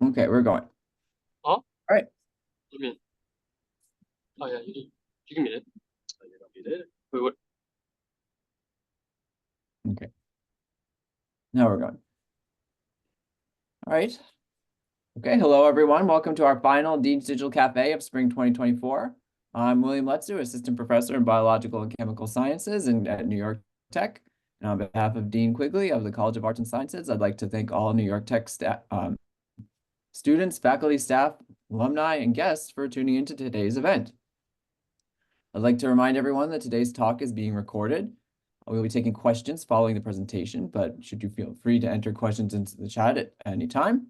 Okay, we're going. Oh, All right. you mean? Oh yeah, you can mute it. Oh, you're not muted. Wait, what? Okay. Now we're going. All right. Okay, hello everyone. Welcome to our final Dean's Digital Cafe of Spring 2024. I'm William Letzu, Assistant Professor in Biological and Chemical Sciences at New York Tech. And on behalf of Dean Quigley of the College of Arts and Sciences, I'd like to thank all New York Tech students, faculty, staff, alumni, and guests for tuning into today's event. I'd like to remind everyone that today's talk is being recorded. We'll be taking questions following the presentation, but should you feel free to enter questions into the chat at any time.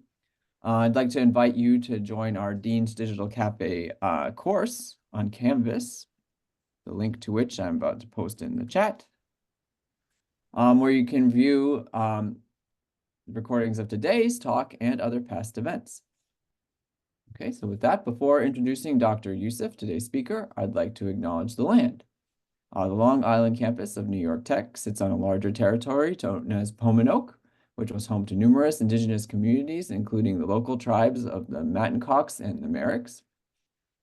I'd like to invite you to join our Dean's Digital Cafe course on Canvas, the link to which I'm about to post in the chat, where you can view recordings of today's talk and other past events. Okay, so with that, before introducing Dr. Youssef, today's speaker, I'd like to acknowledge the land. The Long Island campus of New York Tech sits on a larger territory known as Pominoke, which was home to numerous indigenous communities, including the local tribes of the Mattincocks and the Merricks.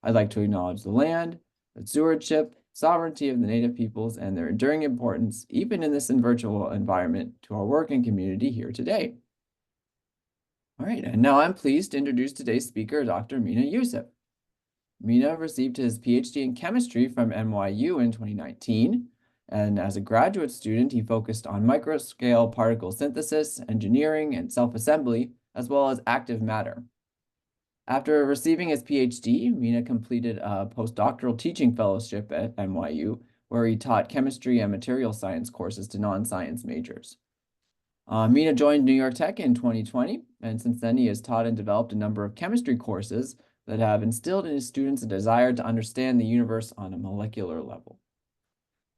I'd like to acknowledge the land, the stewardship, sovereignty of the native peoples, and their enduring importance, even in this virtual environment, to our work and community here today. All right, and now I'm pleased to introduce today's speaker, Dr. Mena Youssef. Mena received his PhD in chemistry from NYU in 2019, and as a graduate student, he focused on microscale particle synthesis, engineering, and self-assembly, as well as active matter. After receiving his PhD, Mena completed a postdoctoral teaching fellowship at NYU, where he taught chemistry and material science courses to non-science majors. Mena joined New York Tech in 2020, and since then he has taught and developed a number of chemistry courses that have instilled in his students a desire to understand the universe on a molecular level.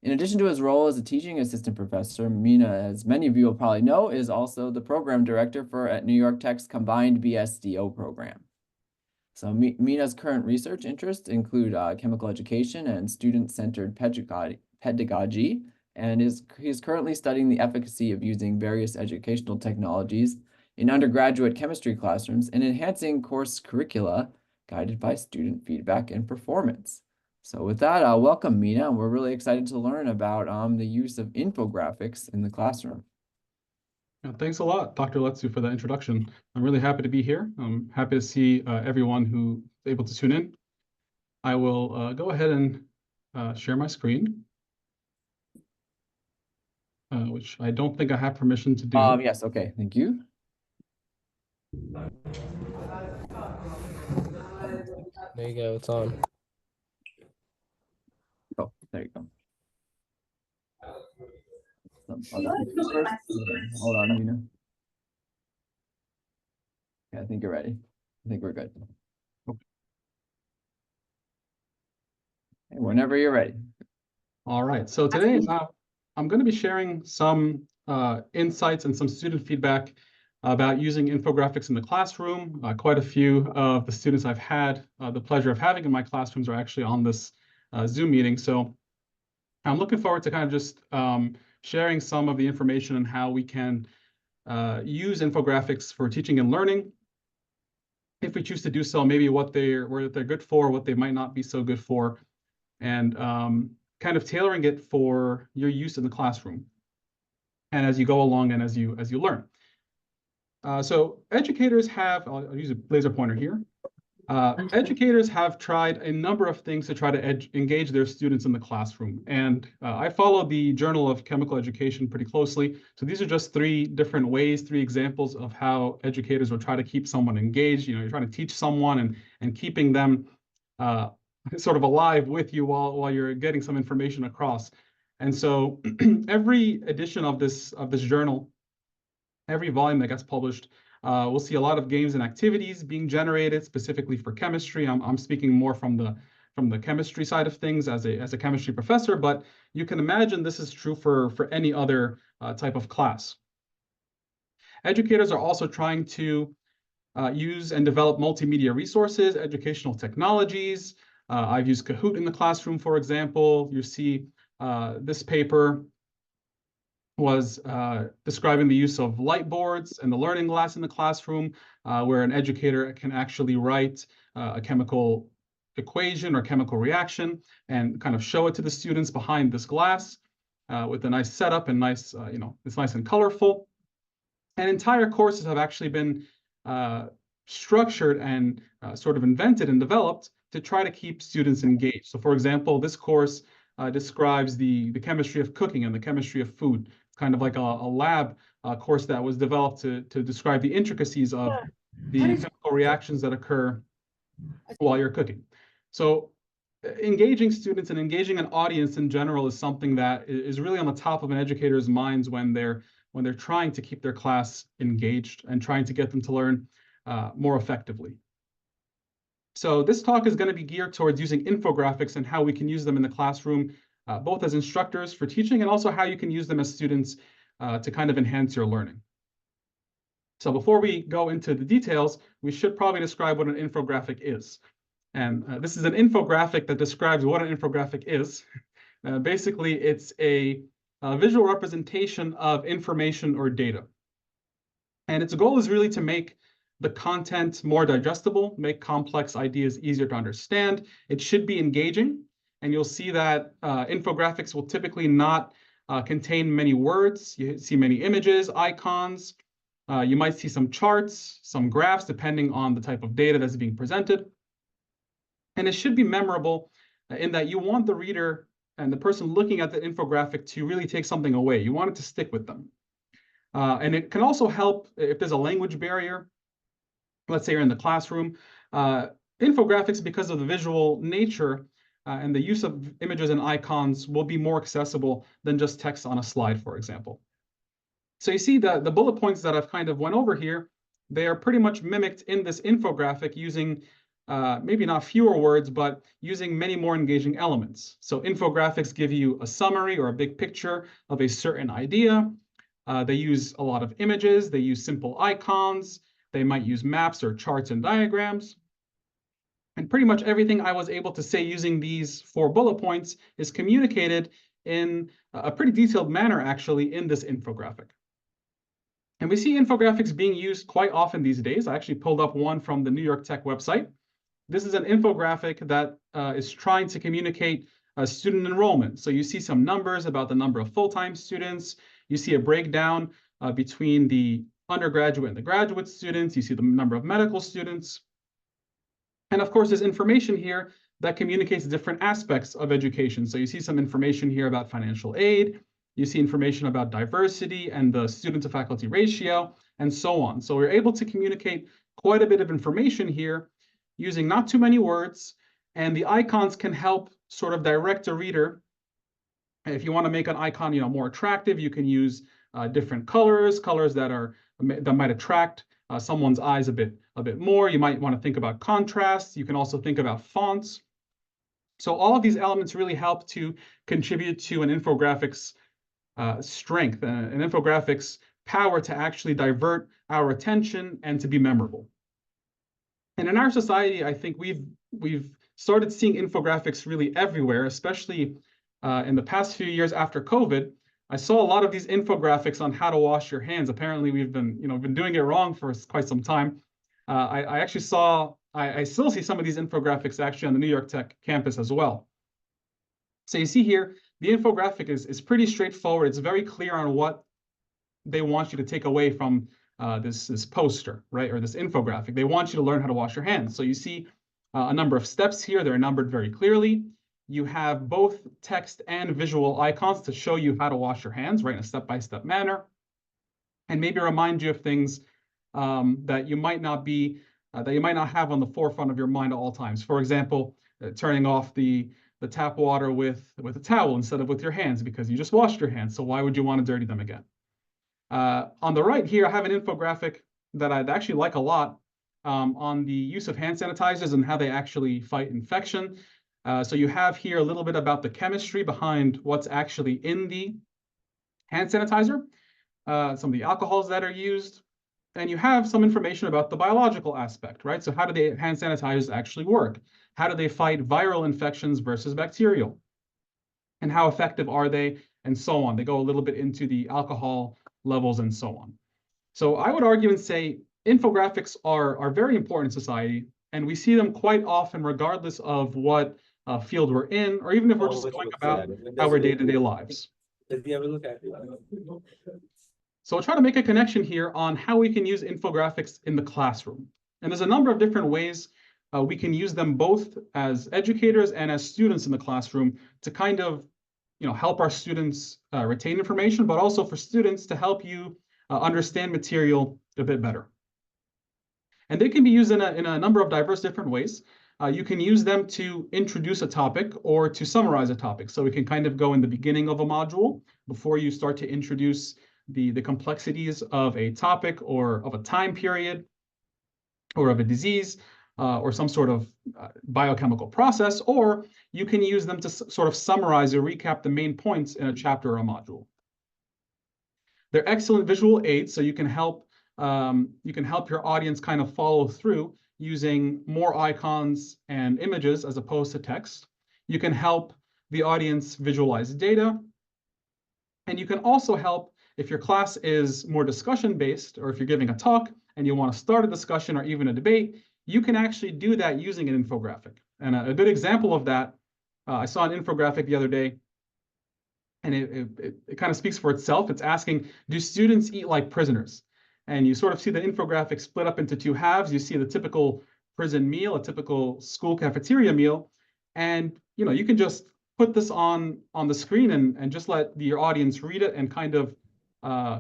In addition to his role as a teaching assistant professor, Mena, as many of you will probably know, is also the program director at New York Tech's combined BSDO program. So Mena's current research interests include chemical education and student-centered pedagogy, and he's currently studying the efficacy of using various educational technologies in undergraduate chemistry classrooms and enhancing course curricula guided by student feedback and performance. So with that, welcome, Mena. We're really excited to learn about the use of infographics in the classroom. Thanks a lot, Dr. Letzu, for that introduction. I'm really happy to be here. I'm happy to see everyone who's able to tune in. I will go ahead and share my screen, which I don't think I have permission to do. Yes, okay, thank you. There you go, it's on. Oh, there you go. Hold on, Mena. Okay, I think you're ready. I think we're good. Okay, whenever you're ready. All right, so today I'm going to be sharing some insights and some student feedback about using infographics in the classroom. Quite a few of the students I've had the pleasure of having in my classrooms are actually on this Zoom meeting. So I'm looking forward to kind of just sharing some of the information on how we can use infographics for teaching and learning. If we choose to do so, maybe what they're good for, what they might not be so good for, and kind of tailoring it for your use in the classroom and as you go along and as you learn. So educators have, I'll use a laser pointer here. Educators have tried a number of things to try to engage their students in the classroom. And I follow the Journal of Chemical Education pretty closely. So these are just three different ways, three examples of how educators will try to keep someone engaged. You know, you're trying to teach someone and keeping them sort of alive with you while you're getting some information across. And so every edition of this journal, every volume that gets published, we'll see a lot of games and activities being generated specifically for chemistry. I'm speaking more from the chemistry side of things as a chemistry professor, but you can imagine this is true for any other type of class. Educators are also trying to use and develop multimedia resources, educational technologies. I've used Kahoot in the classroom, for example. You see this paper was describing the use of light boards and the learning glass in the classroom, where an educator can actually write a chemical equation or chemical reaction and kind of show it to the students behind this glass with a nice setup and nice, it's nice and colorful. And entire courses have actually been structured and sort of invented and developed to try to keep students engaged. So for example, this course describes the chemistry of cooking and the chemistry of food. It's kind of like a lab course that was developed to describe the intricacies of the chemical reactions that occur while you're cooking. So engaging students and engaging an audience in general is something that is really on the top of an educator's minds when they're trying to keep their class engaged and trying to get them to learn more effectively. So this talk is going to be geared towards using infographics and how we can use them in the classroom, both as instructors for teaching and also how you can use them as students to kind of enhance your learning. So before we go into the details, we should probably describe what an infographic is. And this is an infographic that describes what an infographic is. Basically, it's a visual representation of information or data. And its goal is really to make the content more digestible, make complex ideas easier to understand. It should be engaging. And you'll see that infographics will typically not contain many words. You see many images, icons. You might see some charts, some graphs, depending on the type of data that's being presented. And it should be memorable in that you want the reader and the person looking at the infographic to really take something away. You want it to stick with them. And it can also help if there's a language barrier. Let's say you're in the classroom. Infographics, because of the visual nature and the use of images and icons, will be more accessible than just text on a slide, for example. So you see the bullet points that I've kind of went over here, they are pretty much mimicked in this infographic using maybe not fewer words, but using many more engaging elements. So infographics give you a summary or a big picture of a certain idea. They use a lot of images. They use simple icons. They might use maps or charts and diagrams. And pretty much everything I was able to say using these 4 bullet points is communicated in a pretty detailed manner, actually, in this infographic. And we see infographics being used quite often these days. I actually pulled up one from the New York Tech website. This is an infographic that is trying to communicate student enrollment. So you see some numbers about the number of full-time students. You see a breakdown between the undergraduate and the graduate students. You see the number of medical students. And of course, there's information here that communicates different aspects of education. So you see some information here about financial aid. You see information about diversity and the student to faculty ratio, and so on. So we're able to communicate quite a bit of information here using not too many words, and the icons can help sort of direct a reader. If you want to make an icon, more attractive, you can use different colors that might attract someone's eyes a bit more. You might want to think about contrast. You can also think about fonts. So all of these elements really help to contribute to an infographic's strength, an infographic's power to actually divert our attention and to be memorable. And in our society, I think we've started seeing infographics really everywhere, especially in the past few years after COVID. I saw a lot of these infographics on how to wash your hands. Apparently, we've been doing it wrong for quite some time. I still see some of these infographics actually on the New York Tech campus as well. So you see here, the infographic is pretty straightforward. It's very clear on what they want you to take away from this poster, right, or this infographic. They want you to learn how to wash your hands. So you see a number of steps here. They're numbered very clearly. You have both text and visual icons to show you how to wash your hands, right, in a step-by-step manner, and maybe remind you of things that you might not have on the forefront of your mind at all times. For example, turning off the tap water with a towel instead of with your hands because you just washed your hands. So why would you want to dirty them again? On the right here, I have an infographic that I'd actually like a lot on the use of hand sanitizers and how they actually fight infection. So you have here a little bit about the chemistry behind what's actually in the hand sanitizer, some of the alcohols that are used, and you have some information about the biological aspect, right? So how do the hand sanitizers actually work? How do they fight viral infections versus bacterial? And how effective are they and so on. They go a little bit into the alcohol levels and so on. So I would argue and say infographics are very important in society, and we see them quite often regardless of what field we're in, or even if we're just going about our day-to-day lives. So I'll try to make a connection here on how we can use infographics in the classroom. And there's a number of different ways we can use them both as educators and as students in the classroom to kind of help our students retain information, but also for students to help you understand material a bit better. And they can be used in a number of diverse different ways. You can use them to introduce a topic or to summarize a topic. So we can kind of go in the beginning of a module before you start to introduce the complexities of a topic or of a time period or of a disease or some sort of biochemical process, or you can use them to sort of summarize or recap the main points in a chapter or a module. They're excellent visual aids, so you can help your audience kind of follow through using more icons and images as opposed to text. You can help the audience visualize data. And you can also help if your class is more discussion-based, or if you're giving a talk and you want to start a discussion or even a debate, you can actually do that using an infographic. And a good example of that, I saw an infographic the other day, and it kind of speaks for itself. It's asking, do students eat like prisoners? And you sort of see the infographic split up into two halves. You see the typical prison meal, a typical school cafeteria meal. And you can just put this on the screen and just let your audience read it and kind of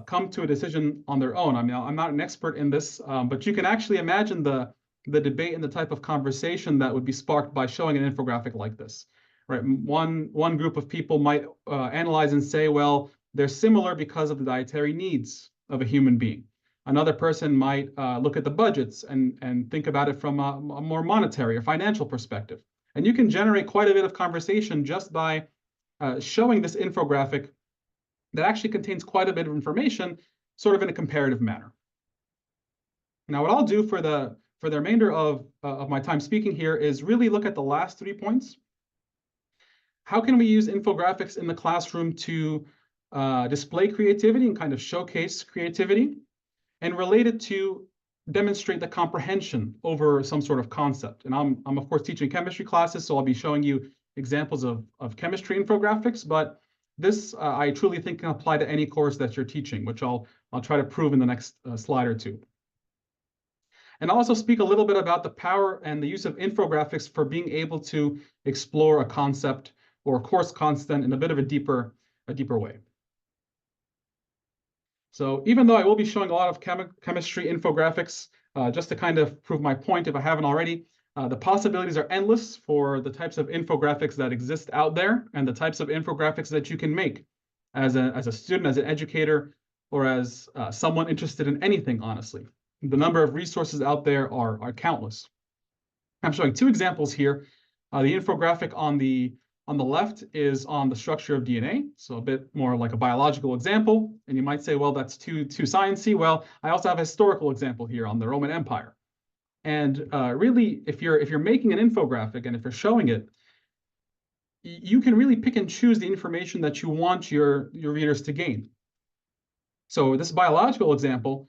come to a decision on their own. I mean, I'm not an expert in this, but you can actually imagine the debate and the type of conversation that would be sparked by showing an infographic like this. Right? One group of people might analyze and say, well, they're similar because of the dietary needs of a human being. Another person might look at the budgets and think about it from a more monetary or financial perspective. And you can generate quite a bit of conversation just by showing this infographic that actually contains quite a bit of information, sort of in a comparative manner. Now, what I'll do for the remainder of my time speaking here is really look at the last 3 points. How can we use infographics in the classroom to display creativity and kind of showcase creativity, and related to demonstrate the comprehension over some sort of concept? And I'm of course teaching chemistry classes, so I'll be showing you examples of chemistry infographics, but this I truly think can apply to any course that you're teaching, which I'll try to prove in the next slide or two. And I'll also speak a little bit about the power and the use of infographics for being able to explore a concept or a course content in a bit of a deeper way. So even though I will be showing a lot of chemistry infographics, just to kind of prove my point if I haven't already, the possibilities are endless for the types of infographics that exist out there and the types of infographics that you can make as a student, as an educator, or as someone interested in anything, honestly. The number of resources out there are countless. I'm showing 2 examples here. The infographic on the left is on the structure of DNA, so a bit more like a biological example. And you might say, well, that's too sciencey. Well, I also have a historical example here on the Roman Empire. And really, if you're making an infographic and if you're showing it, you can really pick and choose the information that you want your readers to gain. So this biological example,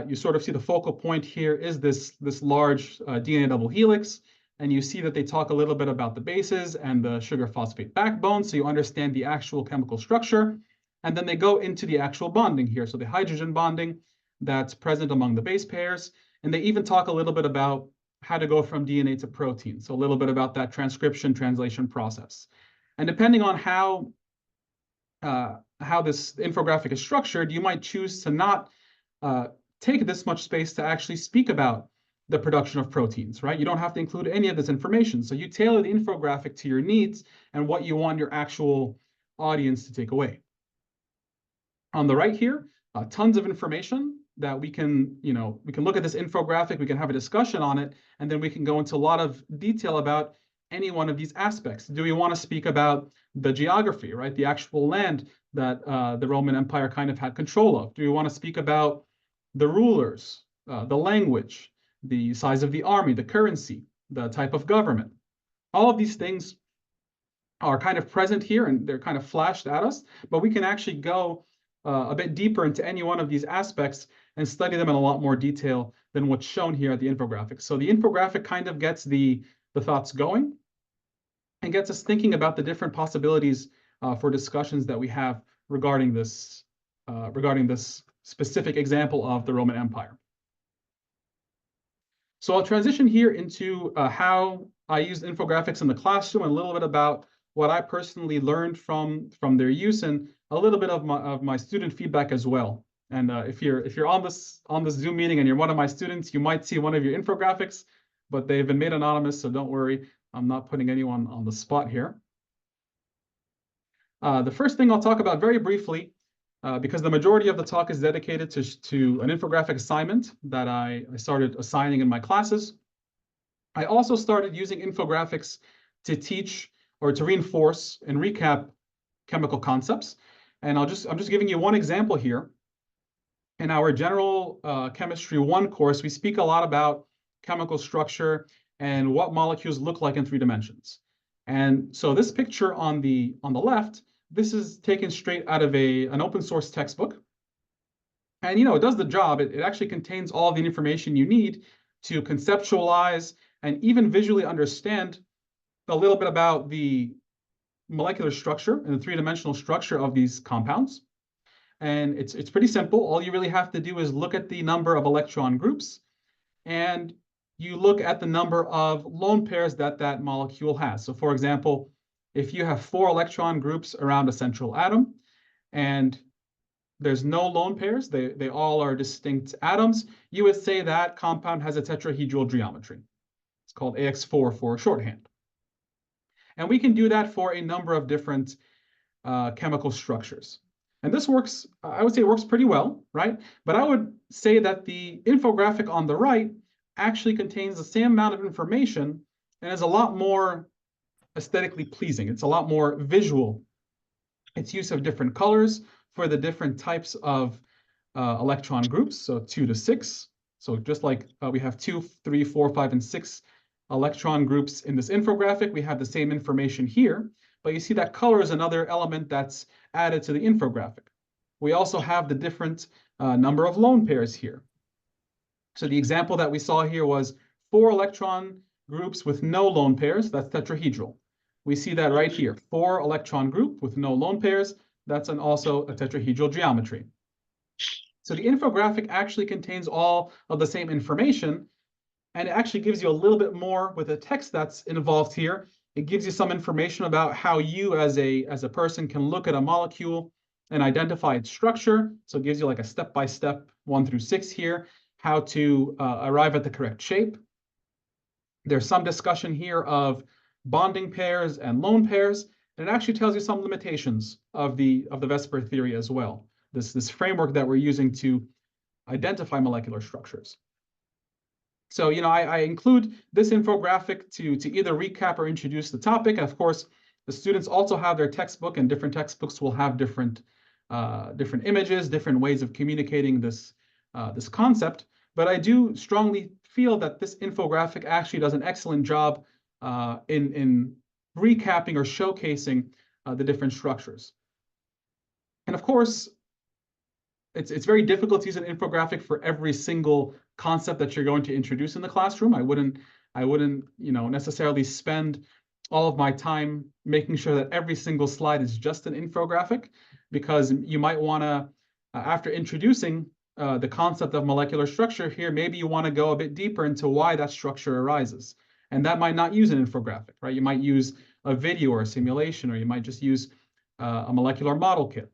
you sort of see the focal point here is this large DNA double helix. And you see that they talk a little bit about the bases and the sugar phosphate backbone, so you understand the actual chemical structure. And then they go into the actual bonding here, so the hydrogen bonding that's present among the base pairs. And they even talk a little bit about how to go from DNA to protein, so a little bit about that transcription translation process. And depending on how this infographic is structured, you might choose to not take this much space to actually speak about the production of proteins, right? You don't have to include any of this information. So you tailor the infographic to your needs and what you want your actual audience to take away. On the right here, tons of information that we can look at this infographic, we can have a discussion on it, and then we can go into a lot of detail about any one of these aspects. Do we want to speak about the geography, right? The actual land that the Roman Empire kind of had control of? Do we want to speak about the rulers, the language, the size of the army, the currency, the type of government? All of these things are kind of present here and they're kind of flashed at us, but we can actually go a bit deeper into any one of these aspects and study them in a lot more detail than what's shown here at the infographic. So the infographic kind of gets the thoughts going and gets us thinking about the different possibilities for discussions that we have regarding this specific example of the Roman Empire. So I'll transition here into how I used infographics in the classroom, and a little bit about what I personally learned from their use, and a little bit of my student feedback as well. And if you're on this Zoom meeting and you're one of my students, you might see one of your infographics, but they've been made anonymous, so don't worry. I'm not putting anyone on the spot here. The first thing I'll talk about very briefly, because the majority of the talk is dedicated to an infographic assignment that I started assigning in my classes. I also started using infographics to teach or to reinforce and recap chemical concepts. And I'm just giving you one example here. In our general chemistry 1 course, we speak a lot about chemical structure and what molecules look like in 3 dimensions. And so this picture on the left, this is taken straight out of an open source textbook. And it does the job. It actually contains all the information you need to conceptualize and even visually understand a little bit about the molecular structure and the 3-dimensional structure of these compounds. And it's pretty simple. All you really have to do is look at the number of electron groups, and you look at the number of lone pairs that molecule has. So for example, if you have 4 electron groups around a central atom, and there's no lone pairs, they all are distinct atoms, you would say that compound has a tetrahedral geometry. It's called AX4 for shorthand. And we can do that for a number of different chemical structures. And this works, I would say it works pretty well, right? But I would say that the infographic on the right actually contains the same amount of information and is a lot more aesthetically pleasing. It's a lot more visual. Its use of different colors for the different types of electron groups, so 2 to 6. So just like we have 2, 3, 4, 5, and 6 electron groups in this infographic, we have the same information here. But you see that color is another element that's added to the infographic. We also have the different number of lone pairs here. So the example that we saw here was 4 electron groups with no lone pairs. That's tetrahedral. We see that right here, 4 electron group with no lone pairs. That's also a tetrahedral geometry. So the infographic actually contains all of the same information, and it actually gives you a little bit more with the text that's involved here. It gives you some information about how you as a person can look at a molecule and identify its structure. So it gives you like a step-by-step 1 through 6 here, how to arrive at the correct shape. There's some discussion here of bonding pairs and lone pairs, and it actually tells you some limitations of the Vesper theory as well, this framework that we're using to identify molecular structures. So, I include this infographic to either recap or introduce the topic. And of course, the students also have their textbook, and different textbooks will have different images, different ways of communicating this concept. But I do strongly feel that this infographic actually does an excellent job in recapping or showcasing the different structures. And of course, it's very difficult to use an infographic for every single concept that you're going to introduce in the classroom. I wouldn't necessarily spend all of my time making sure that every single slide is just an infographic, because you might want to, after introducing the concept of molecular structure here, maybe you want to go a bit deeper into why that structure arises. And that might not use an infographic, right? You might use a video or a simulation, or you might just use a molecular model kit.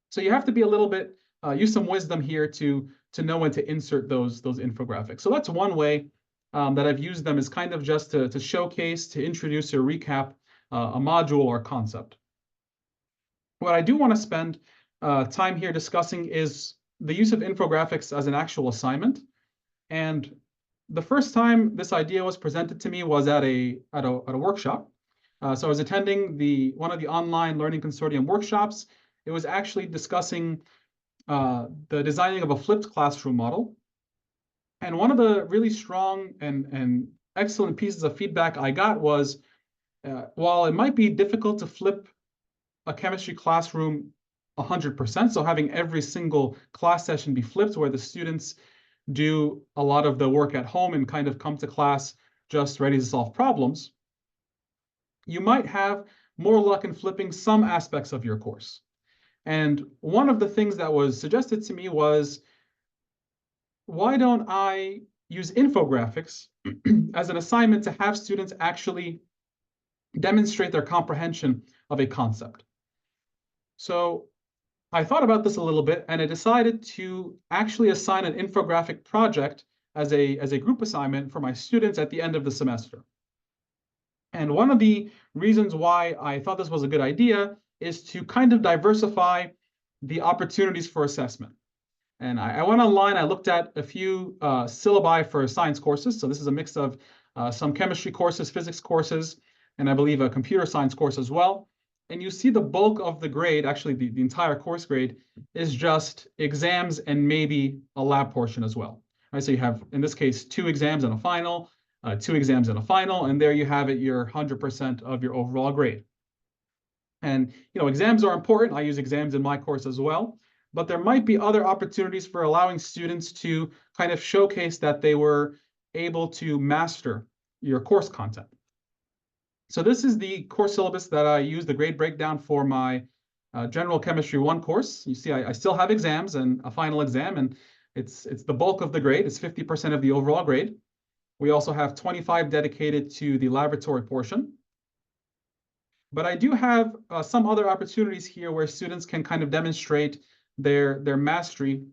So you have to be a little bit, use some wisdom here to know when to insert those infographics. So that's one way that I've used them, is kind of just to showcase, to introduce or recap a module or concept. What I do want to spend time here discussing is the use of infographics as an actual assignment. And the first time this idea was presented to me was at a workshop. So I was attending one of the online learning consortium workshops. It was actually discussing the designing of a flipped classroom model. And one of the really strong and excellent pieces of feedback I got was while it might be difficult to flip a chemistry classroom 100%, so having every single class session be flipped where the students do a lot of the work at home and kind of come to class just ready to solve problems, you might have more luck in flipping some aspects of your course. And one of the things that was suggested to me was, why don't I use infographics as an assignment to have students actually demonstrate their comprehension of a concept? So I thought about this a little bit, and I decided to actually assign an infographic project as a group assignment for my students at the end of the semester. And one of the reasons why I thought this was a good idea is to kind of diversify the opportunities for assessment. And I went online, I looked at a few syllabi for science courses. So this is a mix of some chemistry courses, physics courses, and I believe a computer science course as well. And you see the bulk of the grade, actually the entire course grade, is just exams and maybe a lab portion as well. Right, so you have, in this case, 2 exams and a final, 2 exams and a final, and there you have it, your 100% of your overall grade. And exams are important. I use exams in my course as well, but there might be other opportunities for allowing students to kind of showcase that they were able to master your course content. So this is the course syllabus that I use, the grade breakdown for my General Chemistry 1 course. You see, I still have exams and a final exam, and it's the bulk of the grade. It's 50% of the overall grade. We also have 25 dedicated to the laboratory portion. But I do have some other opportunities here where students can kind of demonstrate their mastery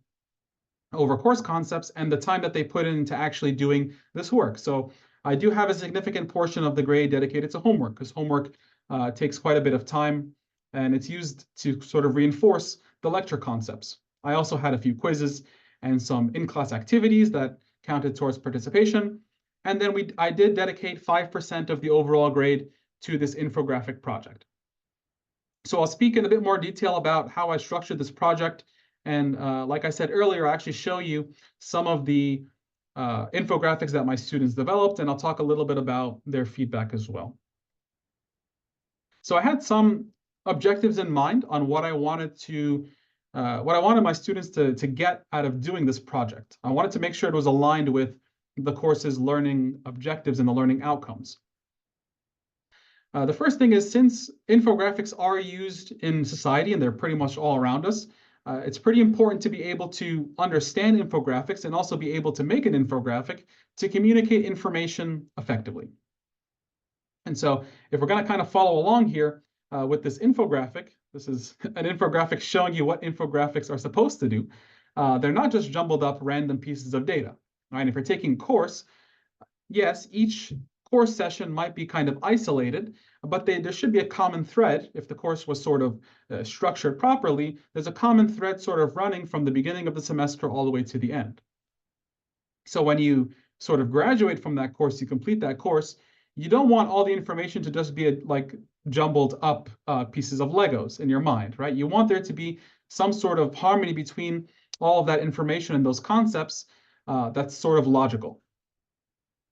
over course concepts and the time that they put into actually doing this work. So I do have a significant portion of the grade dedicated to homework, because homework takes quite a bit of time, and it's used to sort of reinforce the lecture concepts. I also had a few quizzes and some in-class activities that counted towards participation. And then I did dedicate 5% of the overall grade to this infographic project. So I'll speak in a bit more detail about how I structured this project. And like I said earlier, I actually show you some of the infographics that my students developed, and I'll talk a little bit about their feedback as well. So I had some objectives in mind on what I wanted my students to get out of doing this project. I wanted to make sure it was aligned with the course's learning objectives and the learning outcomes. The first thing is, since infographics are used in society and they're pretty much all around us, it's pretty important to be able to understand infographics and also be able to make an infographic to communicate information effectively. And so if we're going to kind of follow along here with this infographic, this is an infographic showing you what infographics are supposed to do. They're not just jumbled up random pieces of data. Right? If you're taking a course, yes, each course session might be kind of isolated, but there should be a common thread. If the course was sort of structured properly, there's a common thread sort of running from the beginning of the semester all the way to the end. So when you sort of graduate from that course, you complete that course, you don't want all the information to just be like jumbled up pieces of Legos in your mind, right? You want there to be some sort of harmony between all of that information and those concepts that's sort of logical.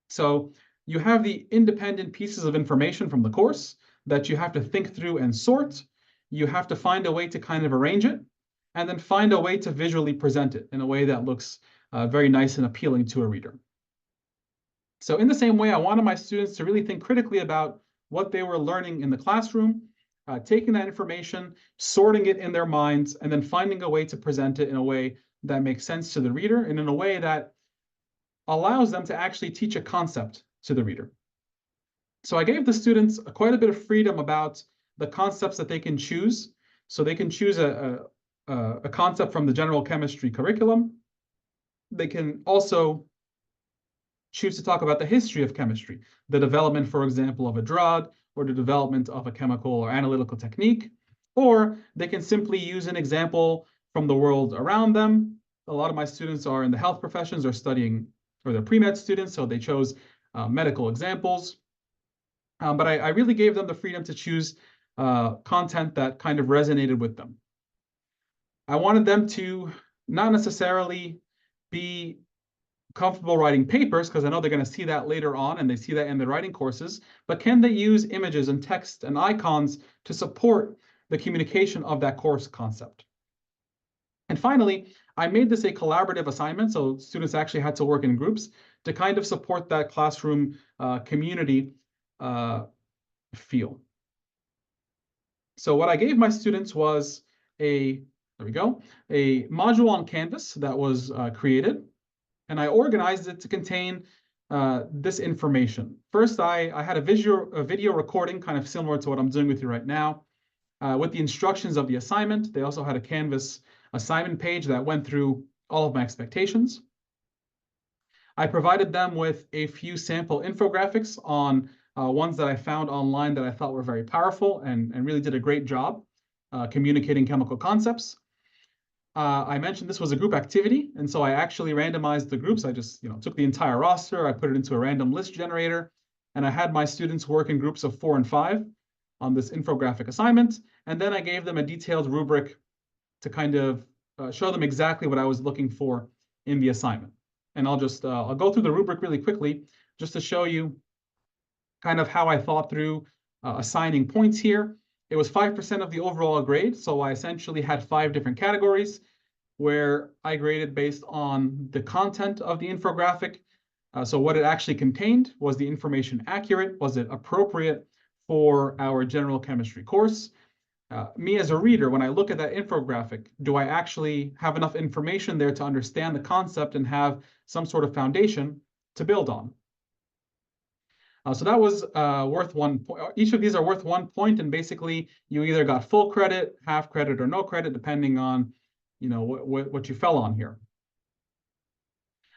So you have the independent pieces of information from the course that you have to think through and sort. You have to find a way to kind of arrange it, and then find a way to visually present it in a way that looks very nice and appealing to a reader. So in the same way, I wanted my students to really think critically about what they were learning in the classroom, taking that information, sorting it in their minds, and then finding a way to present it in a way that makes sense to the reader and in a way that allows them to actually teach a concept to the reader. So I gave the students quite a bit of freedom about the concepts that they can choose. So they can choose a concept from the general chemistry curriculum. They can also choose to talk about the history of chemistry, the development, for example, of a drug, or the development of a chemical or analytical technique, or they can simply use an example from the world around them. A lot of my students are in the health professions or studying, or they're pre-med students, so they chose medical examples. But I really gave them the freedom to choose content that kind of resonated with them. I wanted them to not necessarily be comfortable writing papers, because I know they're going to see that later on and they see that in the writing courses, but can they use images and text and icons to support the communication of that course concept? And finally, I made this a collaborative assignment, so students actually had to work in groups to kind of support that classroom community feel. So what I gave my students was a module on Canvas that was created, and I organized it to contain this information. First, I had a video recording, kind of similar to what I'm doing with you right now, with the instructions of the assignment. They also had a Canvas assignment page that went through all of my expectations. I provided them with a few sample infographics on ones that I found online that I thought were very powerful and really did a great job communicating chemical concepts. I mentioned this was a group activity, and so I actually randomized the groups. I just took the entire roster, I put it into a random list generator, and I had my students work in groups of 4 and 5 on this infographic assignment, and then I gave them a detailed rubric to kind of show them exactly what I was looking for in the assignment. And I'll go through the rubric really quickly just to show you kind of how I thought through assigning points here. It was 5% of the overall grade, so I essentially had 5 different categories where I graded based on the content of the infographic. So what it actually contained. Was the information accurate? Was it appropriate for our general chemistry course? Me as a reader, when I look at that infographic, do I actually have enough information there to understand the concept and have some sort of foundation to build on? So that was worth 1 point. Each of these are worth 1 point, and basically you either got full credit, half credit, or no credit, depending on what you fell on here.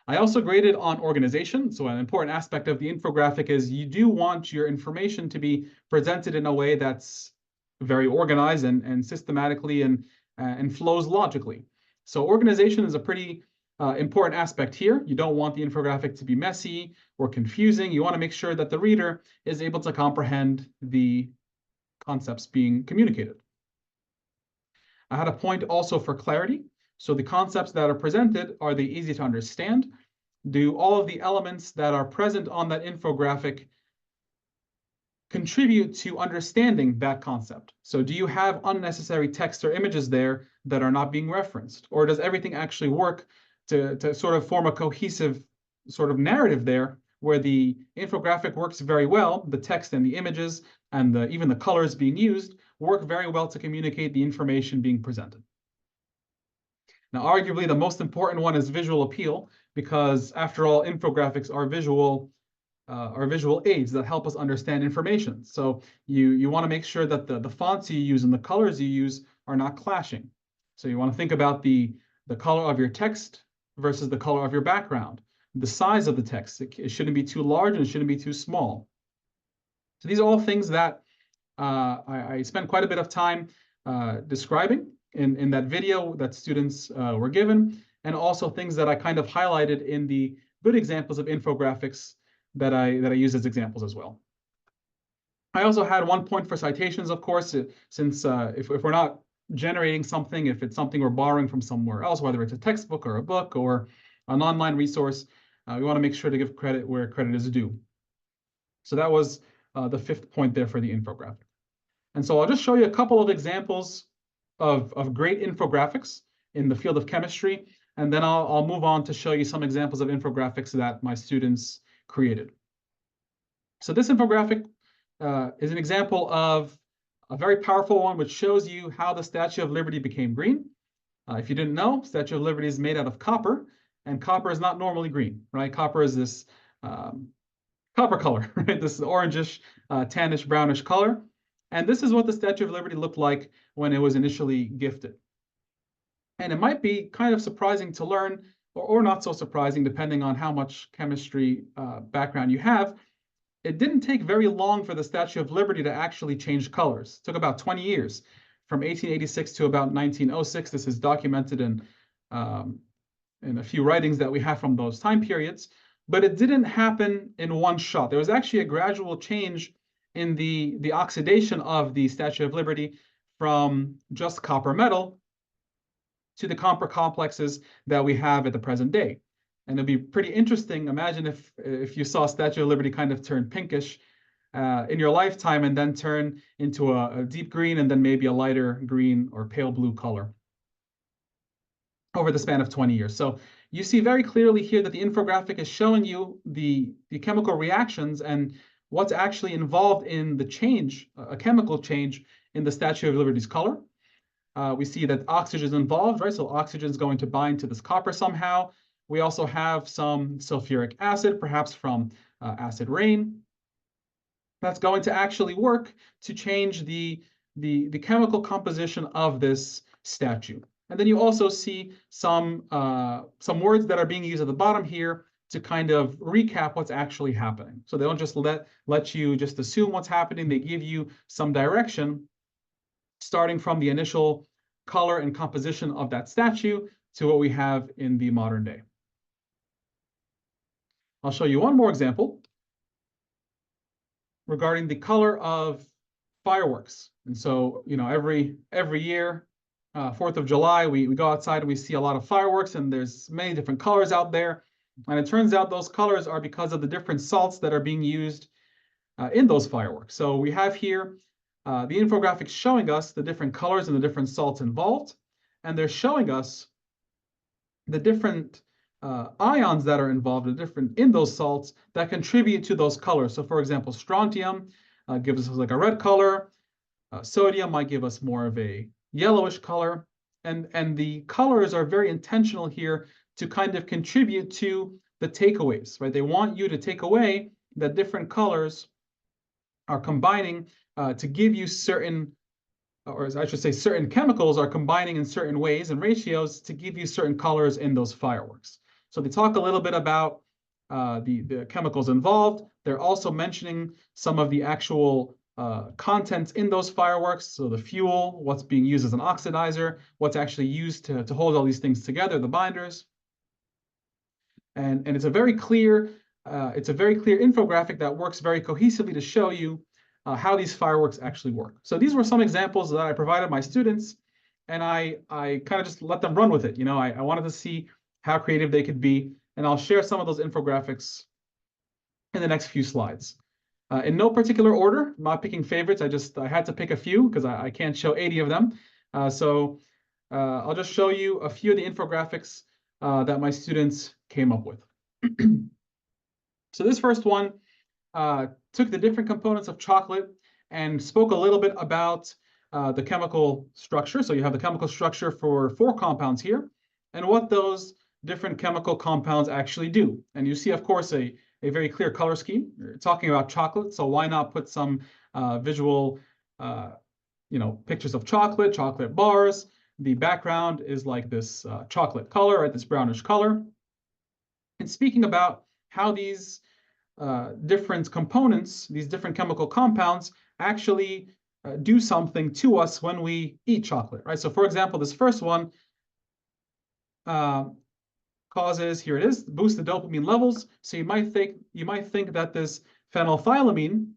I also graded on organization. So an important aspect of the infographic is you do want your information to be presented in a way that's very organized and systematically and flows logically. So organization is a pretty important aspect here. You don't want the infographic to be messy or confusing. You want to make sure that the reader is able to comprehend the concepts being communicated. I had a point also for clarity. So the concepts that are presented, are they easy to understand? Do all of the elements that are present on that infographic contribute to understanding that concept? So do you have unnecessary text or images there that are not being referenced? Or does everything actually work to sort of form a cohesive sort of narrative there where the infographic works very well, the text and the images and even the colors being used work very well to communicate the information being presented? Now, arguably, the most important one is visual appeal, because after all, infographics are visual aids that help us understand information. So you want to make sure that the fonts you use and the colors you use are not clashing. So you want to think about the color of your text versus the color of your background, the size of the text. It shouldn't be too large and it shouldn't be too small. So these are all things that I spent quite a bit of time describing in that video that students were given, and also things that I kind of highlighted in the good examples of infographics that I use as examples as well. I also had 1 point for citations, of course, since if we're not generating something, if it's something we're borrowing from somewhere else, whether it's a textbook or a book or an online resource, we want to make sure to give credit where credit is due. So that was the 5th point there for the infographic. And so I'll just show you a couple of examples of great infographics in the field of chemistry, and then I'll move on to show you some examples of infographics that my students created. So this infographic is an example of a very powerful one, which shows you how the Statue of Liberty became green. If you didn't know, Statue of Liberty is made out of copper, and copper is not normally green, right? Copper is this copper color, right? This orangish, tannish, brownish color. And this is what the Statue of Liberty looked like when it was initially gifted. And it might be kind of surprising to learn, or not so surprising, depending on how much chemistry background you have. It didn't take very long for the Statue of Liberty to actually change colors. It took about 20 years, from 1886 to about 1906. This is documented in a few writings that we have from those time periods. But it didn't happen in one shot. There was actually a gradual change in the oxidation of the Statue of Liberty from just copper metal to the copper complexes that we have at the present day. And it'd be pretty interesting. Imagine if you saw Statue of Liberty kind of turn pinkish in your lifetime and then turn into a deep green and then maybe a lighter green or pale blue color over the span of 20 years. So you see very clearly here that the infographic is showing you the chemical reactions and what's actually involved in the change, a chemical change in the Statue of Liberty's color. We see that oxygen is involved, right? So oxygen is going to bind to this copper somehow. We also have some sulfuric acid, perhaps from acid rain. That's going to actually work to change the chemical composition of this statue. And then you also see some words that are being used at the bottom here to kind of recap what's actually happening. So they don't just let you just assume what's happening. They give you some direction, starting from the initial color and composition of that statue to what we have in the modern day. I'll show you one more example regarding the color of fireworks. And so, you know, every year, 4th of July, we go outside and we see a lot of fireworks, and there's many different colors out there. And it turns out those colors are because of the different salts that are being used in those fireworks. So we have here the infographics showing us the different colors and the different salts involved. And they're showing us the different ions that are involved in those salts that contribute to those colors. So for example, strontium gives us like a red color. Sodium might give us more of a yellowish color. And the colors are very intentional here to kind of contribute to the takeaways, right? They want you to take away that different colors are combining to give you certain, or I should say certain chemicals are combining in certain ways and ratios to give you certain colors in those fireworks. So they talk a little bit about the chemicals involved. They're also mentioning some of the actual contents in those fireworks. So the fuel, what's being used as an oxidizer, what's actually used to hold all these things together, the binders. And it's a very clear infographic that works very cohesively to show you how these fireworks actually work. So these were some examples that I provided my students, and I kind of just let them run with it. You know, I wanted to see how creative they could be, and I'll share some of those infographics in the next few slides. In no particular order, I'm not picking favorites. I had to pick a few because I can't show 80 of them. So I'll just show you a few of the infographics that my students came up with. So this first one took the different components of chocolate and spoke a little bit about the chemical structure. So you have the chemical structure for 4 compounds here and what those different chemical compounds actually do. And you see, of course, a very clear color scheme. We're talking about chocolate, so why not put some visual, pictures of chocolate bars. The background is like this chocolate color, right, this brownish color. And speaking about how these different components, these different chemical compounds actually do something to us when we eat chocolate, right? So for example, this first one causes, here it is, boost the dopamine levels. So you might think that this phenolphthaleamine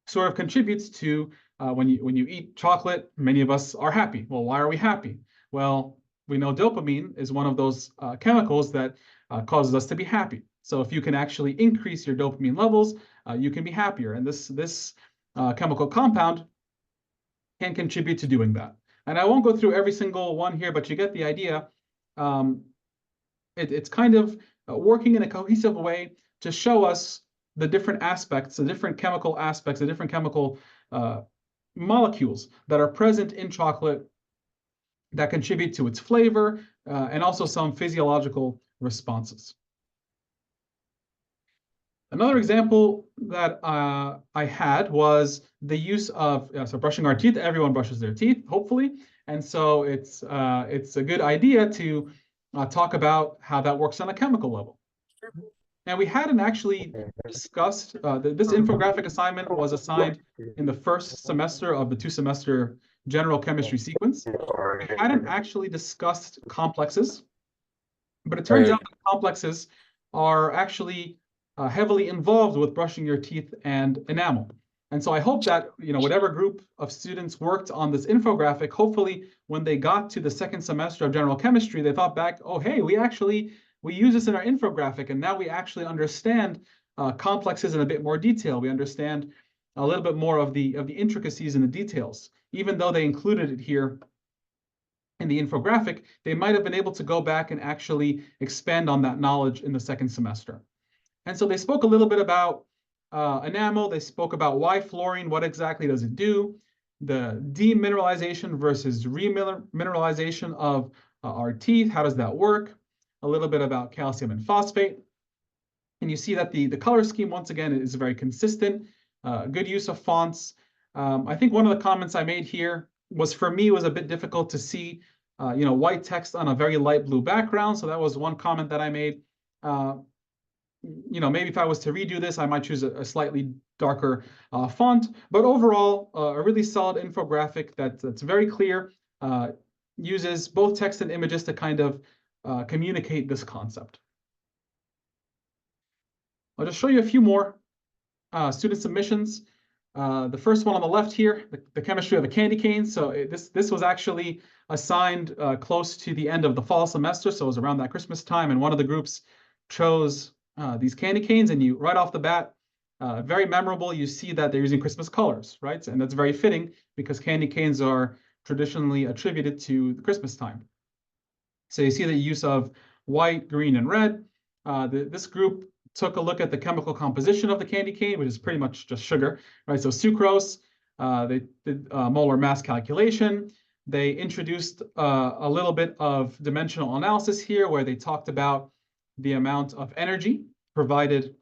sort of contributes to when you eat chocolate, many of us are happy. Well, why are we happy? Well, we know dopamine is one of those chemicals that causes us to be happy. So if you can actually increase your dopamine levels, you can be happier. And this chemical compound can contribute to doing that. And I won't go through every single one here, but you get the idea. It's kind of working in a cohesive way to show us the different aspects, the different chemical aspects, the different chemical molecules that are present in chocolate that contribute to its flavor and also some physiological responses. Another example that I had was the use of so brushing our teeth. Everyone brushes their teeth, hopefully, and so it's a good idea to talk about how that works on a chemical level. And we hadn't actually discussed this infographic assignment was assigned in the first semester of the 2-semester general chemistry sequence. We hadn't actually discussed complexes, but it turns out that complexes are actually heavily involved with brushing your teeth and enamel. And so I hope that, whatever group of students worked on this infographic, hopefully when they got to the second semester of general chemistry, they thought back, oh, hey, we we use this in our infographic, and now we actually understand complexes in a bit more detail. We understand a little bit more of the intricacies and the details. Even though they included it here in the infographic, they might have been able to go back and actually expand on that knowledge in the second semester. And so they spoke a little bit about enamel. They spoke about why fluorine, what exactly does it do, the demineralization versus remineralization of our teeth, how does that work, a little bit about calcium and phosphate. And you see that the color scheme, once again, is very consistent, good use of fonts. I think one of the comments I made here was, for me, was a bit difficult to see, white text on a very light blue background. So that was one comment that I made. Maybe if I was to redo this, I might choose a slightly darker font. But overall, a really solid infographic that's very clear, uses both text and images to kind of communicate this concept. I'll just show you a few more student submissions. The first one on the left here, the chemistry of a candy cane. So this was actually assigned close to the end of the fall semester. So it was around that Christmas time, and one of the groups chose these candy canes, and you right off the bat, very memorable, you see that they're using Christmas colors, right? And that's very fitting because candy canes are traditionally attributed to the Christmas time. So you see the use of white, green, and red. This group took a look at the chemical composition of the candy cane, which is pretty much just sugar, right? So sucrose, they did molar mass calculation. They introduced a little bit of dimensional analysis here, where they talked about the amount of energy provided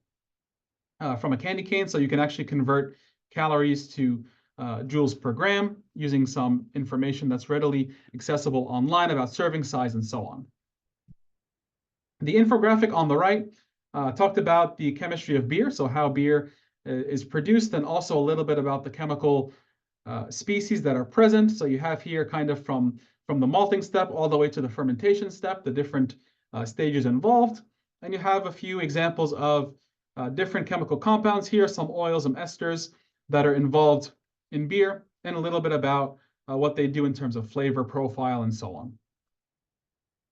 from a candy cane. So you can actually convert calories to joules per gram using some information that's readily accessible online about serving size and so on. The infographic on the right talked about the chemistry of beer, so how beer is produced, and also a little bit about the chemical species that are present. So you have here kind of from the malting step all the way to the fermentation step, the different stages involved. And you have a few examples of different chemical compounds here, some oils, some esters that are involved in beer, and a little bit about what they do in terms of flavor profile and so on.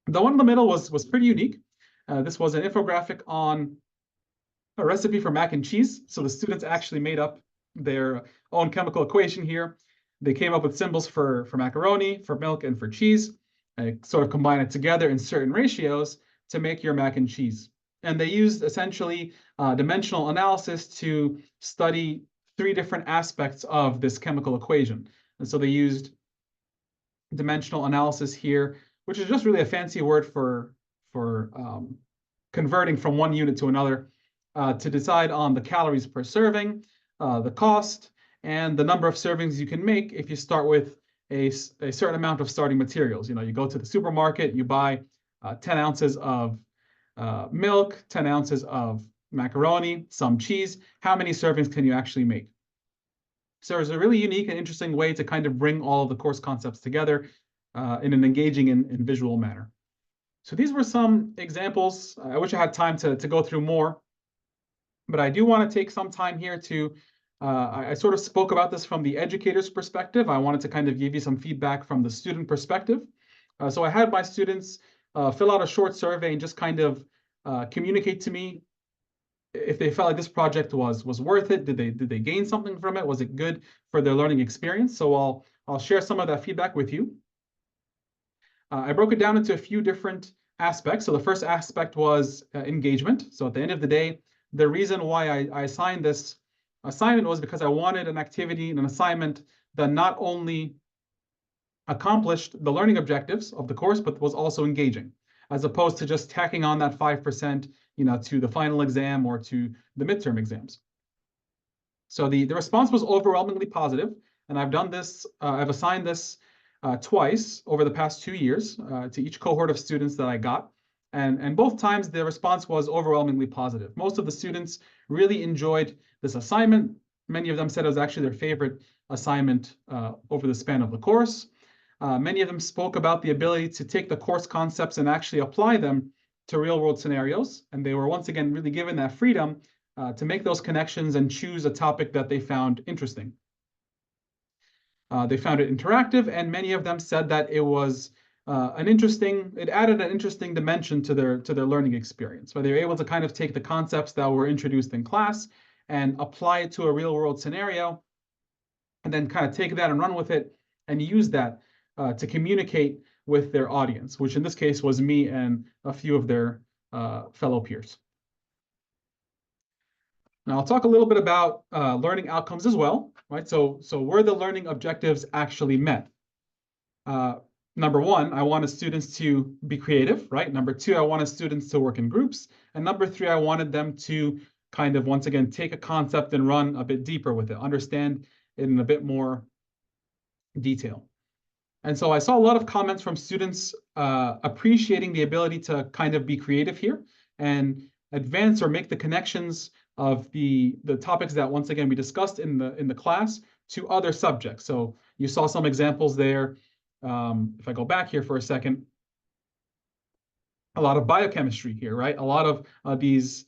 The one in the middle was pretty unique. This was an infographic on a recipe for mac and cheese. So the students actually made up their own chemical equation here. They came up with symbols for macaroni, for milk, and for cheese, and sort of combine it together in certain ratios to make your mac and cheese. And they used essentially dimensional analysis to study 3 different aspects of this chemical equation. And so they used dimensional analysis here, which is just really a fancy word for converting from one unit to another to decide on the calories per serving, the cost, and the number of servings you can make if you start with a certain amount of starting materials. You go to the supermarket, you buy 10 ounces of milk, 10 ounces of macaroni, some cheese. How many servings can you actually make? So there's a really unique and interesting way to kind of bring all of the course concepts together in an engaging and visual manner. So these were some examples. I wish I had time to go through more, but I do want to take some time here to, I sort of spoke about this from the educator's perspective. I wanted to kind of give you some feedback from the student perspective. So I had my students fill out a short survey and just kind of communicate to me if they felt like this project was worth it. Did they gain something from it? Was it good for their learning experience? So I'll share some of that feedback with you. I broke it down into a few different aspects. So the first aspect was engagement. So at the end of the day, the reason why I assigned this assignment was because I wanted an activity and an assignment that not only accomplished the learning objectives of the course, but was also engaging, as opposed to just tacking on that 5%, to the final exam or to the midterm exams. So the response was overwhelmingly positive, and I've done this, I've assigned this twice over the past 2 years to each cohort of students that I got. And both times the response was overwhelmingly positive. Most of the students really enjoyed this assignment. Many of them said it was actually their favorite assignment over the span of the course. Many of them spoke about the ability to take the course concepts and actually apply them to real-world scenarios. And they were once again really given that freedom to make those connections and choose a topic that they found interesting. They found it interactive, and many of them said that it was it added an interesting dimension to their learning experience, where they were able to kind of take the concepts that were introduced in class and apply it to a real world scenario, and then kind of take that and run with it and use that to communicate with their audience, which in this case was me and a few of their fellow peers. Now I'll talk a little bit about learning outcomes as well, right? So were the learning objectives actually met? Number one, I wanted students to be creative, right? Number two, I wanted students to work in groups. And number three, I wanted them to kind of, once again, take a concept and run a bit deeper with it, understand it in a bit more detail. And so I saw a lot of comments from students appreciating the ability to kind of be creative here and advance or make the connections of the topics that, once again, we discussed in the class to other subjects. So you saw some examples there. If I go back here for a second, a lot of biochemistry here, right? A lot of these,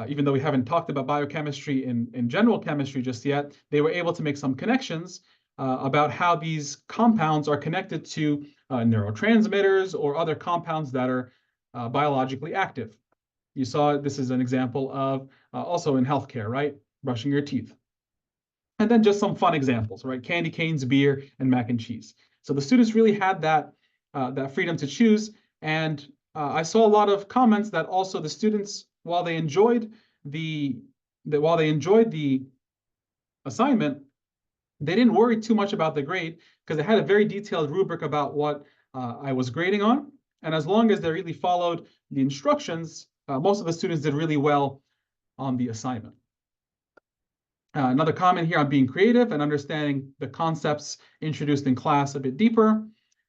even though we haven't talked about biochemistry in general chemistry just yet, they were able to make some connections about how these compounds are connected to neurotransmitters or other compounds that are biologically active. You saw this is an example of also in healthcare, right? Brushing your teeth. And then just some fun examples, right? Candy canes, beer, and mac and cheese. So the students really had that freedom to choose. And I saw a lot of comments that also the students, while they enjoyed the assignment, they didn't worry too much about the grade because they had a very detailed rubric about what I was grading on. And as long as they really followed the instructions, most of the students did really well on the assignment. Another comment here on being creative and understanding the concepts introduced in class a bit deeper.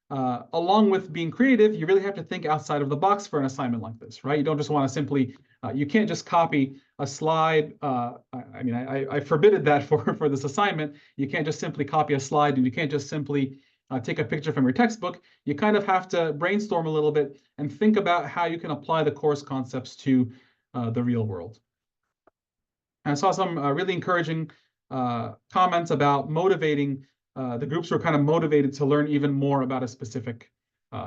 Along with being creative, you really have to think outside of the box for an assignment like this, right? You don't just want to simply, you can't just copy a slide. I mean, I forbidded that for this assignment. You can't just simply copy a slide, and you can't just simply take a picture from your textbook. You kind of have to brainstorm a little bit and think about how you can apply the course concepts to the real world. And I saw some really encouraging comments about motivating. The groups were kind of motivated to learn even more about a specific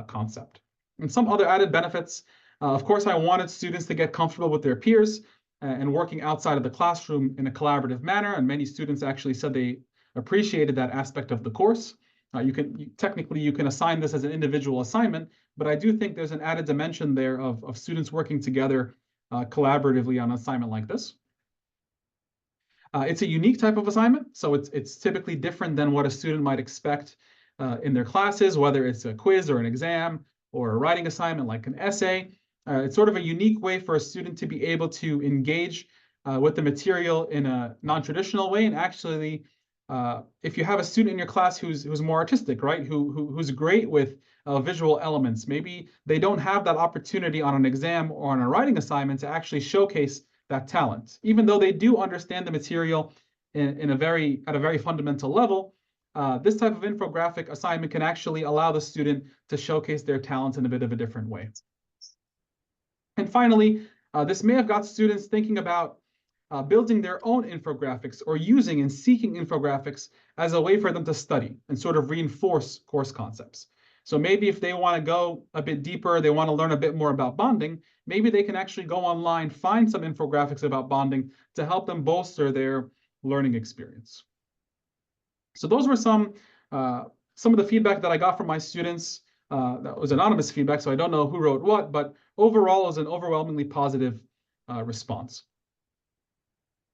concept. And some other added benefits. Of course, I wanted students to get comfortable with their peers and working outside of the classroom in a collaborative manner. And many students actually said they appreciated that aspect of the course. Technically, you can assign this as an individual assignment, but I do think there's an added dimension there of students working together collaboratively on an assignment like this. It's a unique type of assignment, so it's typically different than what a student might expect in their classes, whether it's a quiz or an exam or a writing assignment like an essay. It's sort of a unique way for a student to be able to engage with the material in a non-traditional way. And actually, if you have a student in your class who's more artistic, right, who's great with visual elements, maybe they don't have that opportunity on an exam or on a writing assignment to actually showcase that talent, even though they do understand the material at a very fundamental level. This type of infographic assignment can actually allow the student to showcase their talents in a bit of a different way. And finally, this may have got students thinking about building their own infographics or using and seeking infographics as a way for them to study and sort of reinforce course concepts. So maybe if they want to go a bit deeper, they want to learn a bit more about bonding, maybe they can actually go online, find some infographics about bonding to help them bolster their learning experience. So those were some of the feedback that I got from my students. That was anonymous feedback, so I don't know who wrote what, but overall it was an overwhelmingly positive response.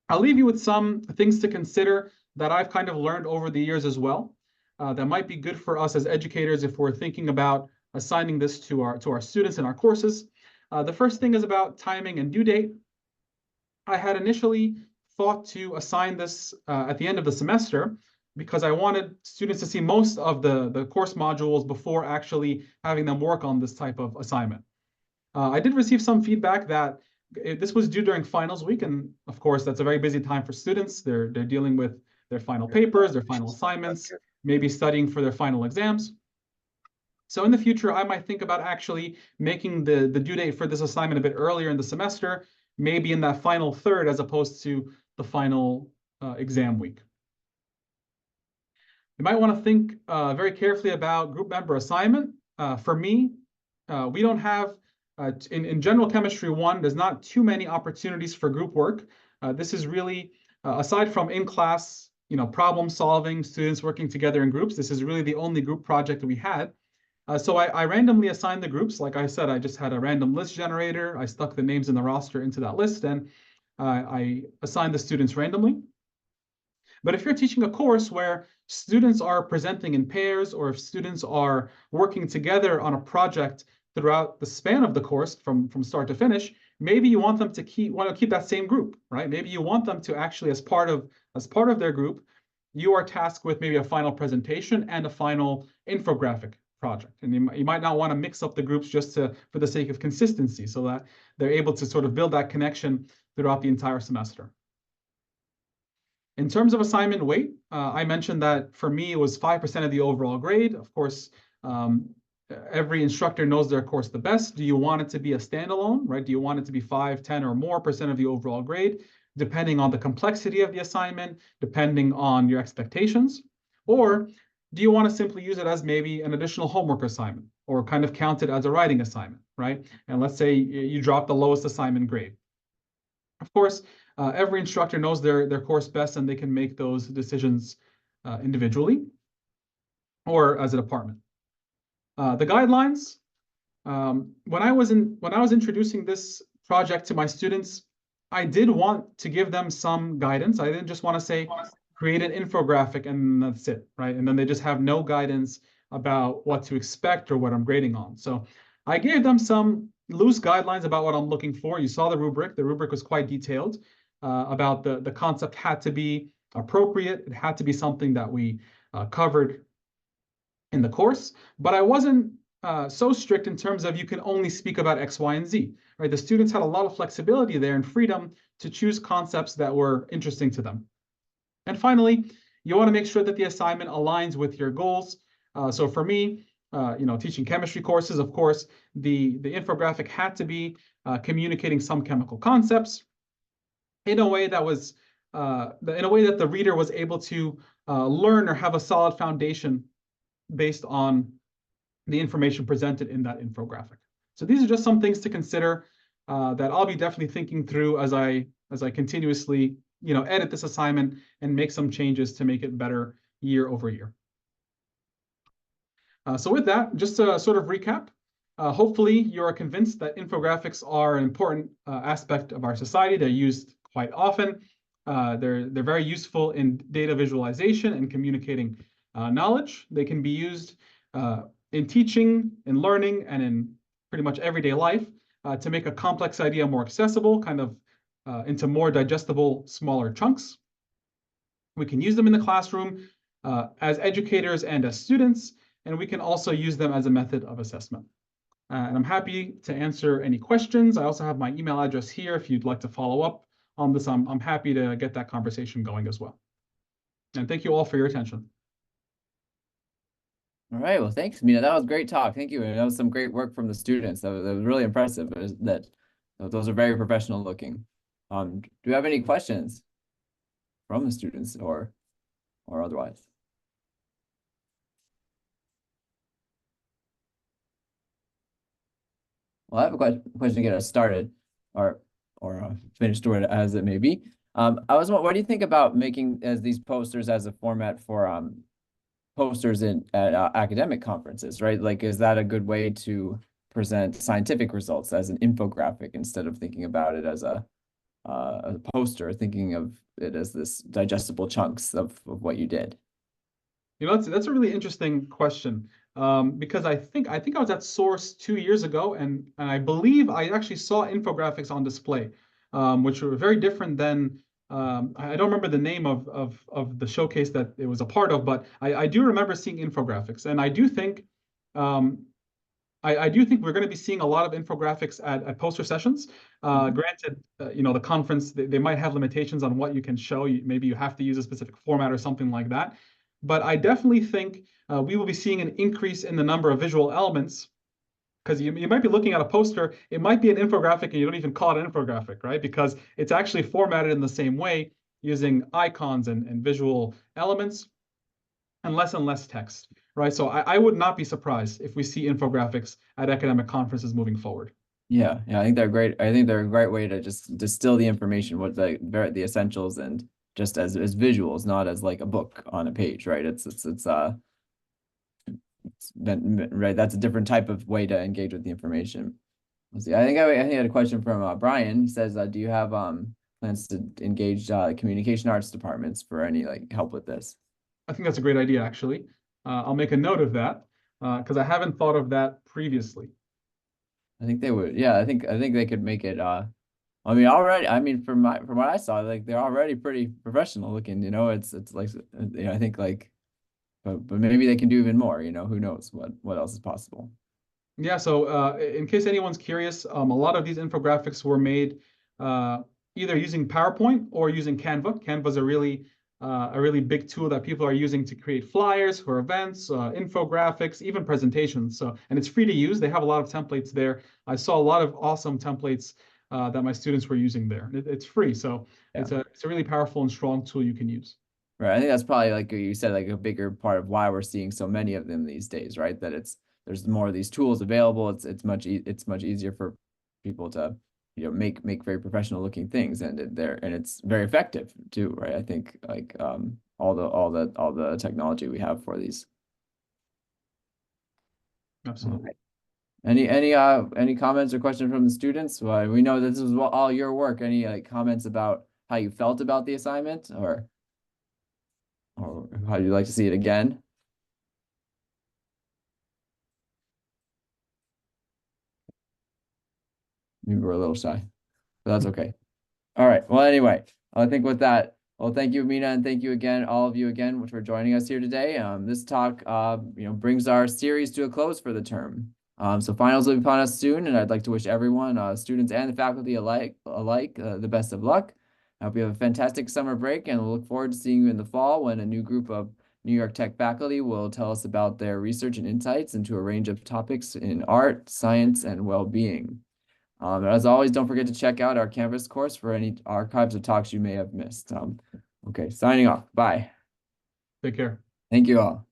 I'll leave you with some things to consider that I've kind of learned over the years as well. That might be good for us as educators if we're thinking about assigning this to our students in our courses. The first thing is about timing and due date. I had initially thought to assign this at the end of the semester because I wanted students to see most of the course modules before actually having them work on this type of assignment. I did receive some feedback that this was due during finals week, and of course that's a very busy time for students. They're dealing with their final papers, their final assignments, maybe studying for their final exams. So in the future, I might think about actually making the due date for this assignment a bit earlier in the semester, maybe in that final third as opposed to the final exam week. You might want to think very carefully about group member assignment. for me, we don't have, in General Chemistry 1, there's not too many opportunities for group work. This is really, aside from in-class, problem solving, students working together in groups, this is really the only group project that we had. So I randomly assigned the groups. Like I said, I just had a random list generator. I stuck the names in the roster into that list, and I assigned the students randomly. But if you're teaching a course where students are presenting in pairs, or if students are working together on a project throughout the span of the course from start to finish, maybe you want them to keep that same group, right? Maybe you want them to actually, as part of their group, you are tasked with maybe a final presentation and a final infographic project. And you might not want to mix up the groups just for the sake of consistency, so that they're able to sort of build that connection throughout the entire semester. In terms of assignment weight, I mentioned that for me, it was 5% of the overall grade. Of course, every instructor knows their course the best. Do you want it to be a standalone, right? Do you want it to be 5, 10, or more % of the overall grade, depending on the complexity of the assignment, depending on your expectations? Or do you want to simply use it as maybe an additional homework assignment, or kind of count it as a writing assignment, right? And let's say you drop the lowest assignment grade. Of course, every instructor knows their course best, and they can make those decisions individually or as a department. The guidelines, when I was introducing this project to my students, I did want to give them some guidance. I didn't just want to say, create an infographic and that's it, right? And then they just have no guidance about what to expect or what I'm grading on. So I gave them some loose guidelines about what I'm looking for. You saw the rubric. The rubric was quite detailed about the concept had to be appropriate. It had to be something that we covered in the course, but I wasn't so strict in terms of you can only speak about X, Y, and Z, right? The students had a lot of flexibility there and freedom to choose concepts that were interesting to them. And finally, you want to make sure that the assignment aligns with your goals. So for me, teaching chemistry courses, of course, the infographic had to be communicating some chemical concepts in a way that was the reader was able to learn or have a solid foundation based on the information presented in that infographic. So these are just some things to consider that I'll be definitely thinking through as I continuously edit this assignment and make some changes to make it better year over year. So with that, just to sort of recap, hopefully you're convinced that infographics are an important aspect of our society. They're used quite often. They're very useful in data visualization and communicating knowledge. They can be used in teaching, in learning, and in pretty much everyday life to make a complex idea more accessible, kind of into more digestible, smaller chunks. We can use them in the classroom as educators and as students, and we can also use them as a method of assessment. And I'm happy to answer any questions. I also have my email address here if you'd like to follow up on this. I'm happy to get that conversation going as well. And thank you all for your attention. All right, well, thanks, Mena. That was a great talk. Thank you. And that was some great work from the students. That was really impressive. Those are very professional looking. Do you have any questions from the students or otherwise? Well, I have a question to get us started, or finished, or as it may be. What do you think about making these posters as a format for posters at academic conferences, right? Like, is that a good way to present scientific results as an infographic instead of thinking about it as a poster, thinking of it as this digestible chunks of what you did? That's a really interesting question. Because I think I was at Source 2 years ago, and I believe I actually saw infographics on display, which were very different than I don't remember the name of the showcase that it was a part of, but I do remember seeing infographics, and I do think we're going to be seeing a lot of infographics at poster sessions. Granted, the conference they might have limitations on what you can show. Maybe you have to use a specific format or something like that. But I definitely think we will be seeing an increase in the number of visual elements, because you might be looking at a poster, it might be an infographic and you don't even call it an infographic, right? Because it's actually formatted in the same way, using icons and visual elements and less text, right? So I would not be surprised if we see infographics at academic conferences moving forward. Yeah, I think they're great. I think they're a great way to just distill the information, what the essentials, and just as visuals, not as like a book on a page, right? It's been right. That's a different type of way to engage with the information. Let's see. I think I had a question from Brian. He says, do you have plans to engage communication arts departments for any like help with this? I think that's a great idea, actually. I'll make a note of that because I haven't thought of that previously. I think they would. Yeah, I think they could make it. I mean, already. I mean, from what I saw, like they're already pretty professional looking. You know, it's like I think like, but maybe they can do even more. You know, who knows what else is possible. Yeah, so in case anyone's curious, a lot of these infographics were made either using PowerPoint or using Canva. Canva is a really big tool that people are using to create flyers for events, infographics, even presentations. So, and it's free to use. They have a lot of templates there. I saw a lot of awesome templates that my students were using there. It's free, so Yeah. it's a really powerful and strong tool you can use. Right. I think that's probably like you said, like a bigger part of why we're seeing so many of them these days, right? That there's more of these tools available. It's much easier for people to, you know, make very professional looking things, and it's very effective too, right? I think like all the technology we have for these. Absolutely. Any comments or questions from the students? Well, we know this was all your work. Any like comments about how you felt about the assignment, or how you'd like to see it again? Maybe we're a little shy, but that's okay. All right. Well, anyway, I think with that, well, thank you, Mena, and thank you again, all of you again, for joining us here today. This talk, brings our series to a close for the term. So finals will be upon us soon, and I'd like to wish everyone, students and the faculty alike, the best of luck. I hope you have a fantastic summer break, and we'll look forward to seeing you in the fall when a new group of New York Tech faculty will tell us about their research and insights into a range of topics in art, science, and well-being. As always, don't forget to check out our Canvas course for any archives of talks you may have missed. Okay, signing off. Bye. Take care. Thank you all.